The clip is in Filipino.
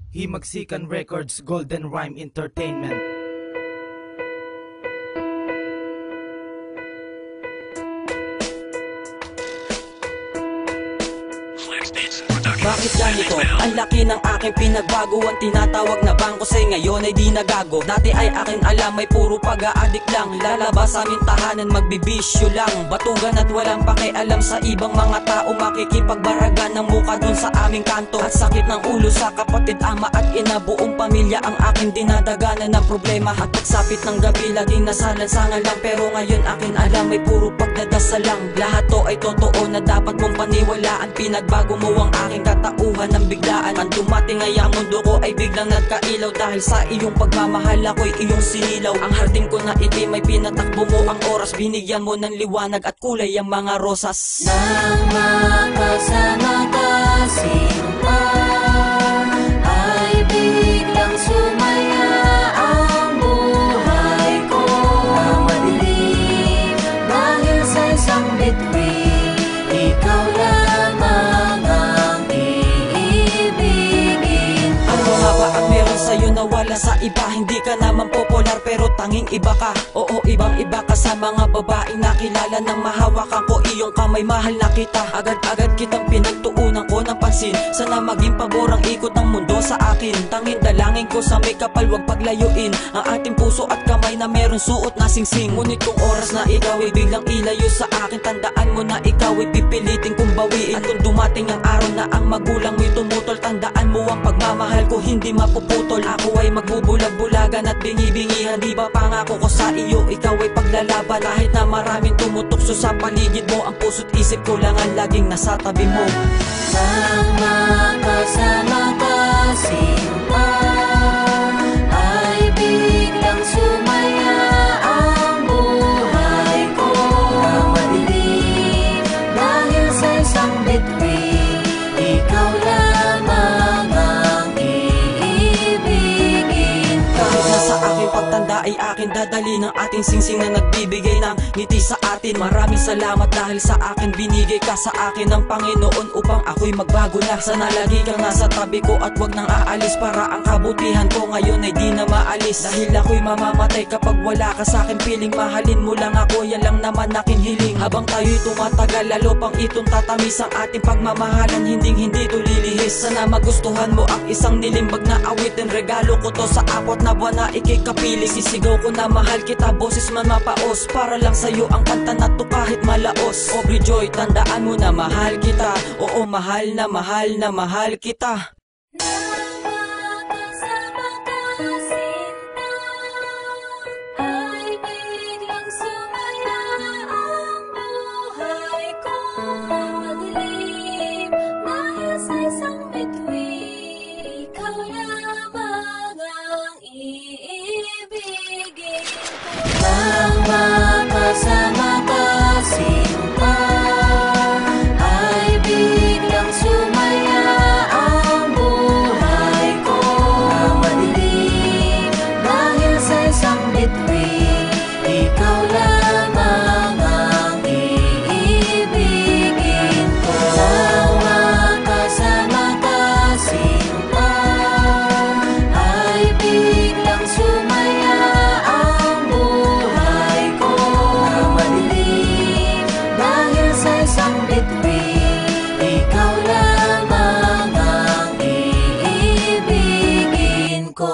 Himagsikan Records, Golden Rhyme Entertainment. Bakit ganito? Ang laki ng aking pinagbago. Ang tinatawag na bangko sa'y ngayon ay di nagago. Dati ay aking alam ay puro pag-aadik lang. Lalabas sa aming tahanan magbibisyo lang. Batugan at walang pakialam sa ibang mga tao. Makikipagbaragan ng muka dun sa aming kanto. At sakit ng ulo sa kapatid, ama at ina. Buong pamilya ang aking dinadaganan ng problema. At pagsapit ng gabi laging nasalansangan lang. Pero ngayon akin alam ay puro pagdadasal lang. Lahat to ay totoo na dapat mong paniwalaan. Pinagbago mo ang aking katauhan ng biglaan. Ang dumating ay ang mundo ko ay biglang nagkailaw. Dahil sa iyong pagmamahal ako'y iyong sinilaw. Ang harding ko na itim ay pinatakbo mo ang oras. Binigyan mo ng liwanag at kulay ang mga rosas. Nang makasama ka simpa, ay biglang sumaya ang buhay ko. Na madilim dahil sa isang bituin, ikaw lamang ang iibigin ko. Ano nga ba ang meron sa'yo na wala sa iba? Hindi ka naman popular pero tanging iba ka. Oo, ibang iba ka sa mga babaeng nakilala. Nang mahawakan ko iyong kamay, mahal na kita. Agad-agad kitang pinagtuunan ko ng pansin. Sana maging pabor ang ikot ng mundo sa akin. Tanging dalangin ko sa may kapal, wag paglayuin ang ating puso at kamay na meron suot na singsing. Ngunit kung oras na ikaw ay biglang ilayo sa akin, tandaan mo na ikaw ay pipilitin kong bawiin. At kung dumating ang araw na ang magulang mo'y tumutol, tandaan mo ang pagmamahal ko hindi mapuputol. Ako ay magbubulag-bulagan at bingi-bingihan. Di ba pangako ko sa iyo, ikaw ay paglalaban. Kahit na maraming tumutukso sa paligid mo, ang puso't isip ko lang ang laging nasa tabi mo. Nang makasama ka simpa, ay biglang sumaya ang buhay ko. Na madilim dahil sa isang bituin, ikaw lamang ang iibigin ko. Kahit na sa aking pagtanda ay akin dadali ng ating singsing na nagbibigay ng ngiti sa atin. Maraming salamat dahil sa akin binigay ka sa akin ng Panginoon upang ako'y magbago na. Sana lagi kang nasa tabi ko at wag nang aalis, para ang kabutihan ko ngayon ay di na maalis. Dahil ako'y mamamatay kapag wala ka sa akin piling. Mahalin mo lang ako, yan lang naman aking hiling. Habang tayo'y tumatagal, lalo pang itong tatamis ang ating pagmamahalan. Hindi to lilihis. Sana magustuhan mo ang isang nilimbag na awitin. Regalo ko to sa apat na buwan na ikikapiling. Sisigaw ko na mahal kita, boses man mapaos. Para lang sa'yo ang kanta na to kahit malaos. Aubrey Joy, tandaan mo na mahal kita. Oo, mahal na mahal na mahal kita. Nang makasama ka sinta, ay biglang sumaya ang buhay ko. Madilim dahil sa isang bituin, ikaw lamang ang iibigin ko. Nang makasama ka simpa, ay biglang sumaya ang buhay ko. Na madilim dahil sa isang bituin, ikaw lamang ang iibigin ko. Nang makasama ka simpa, ay biglang sumaya ang buhay ko. Na madilim dahil sa isang bituin, ikaw lamang ang iibigin ko.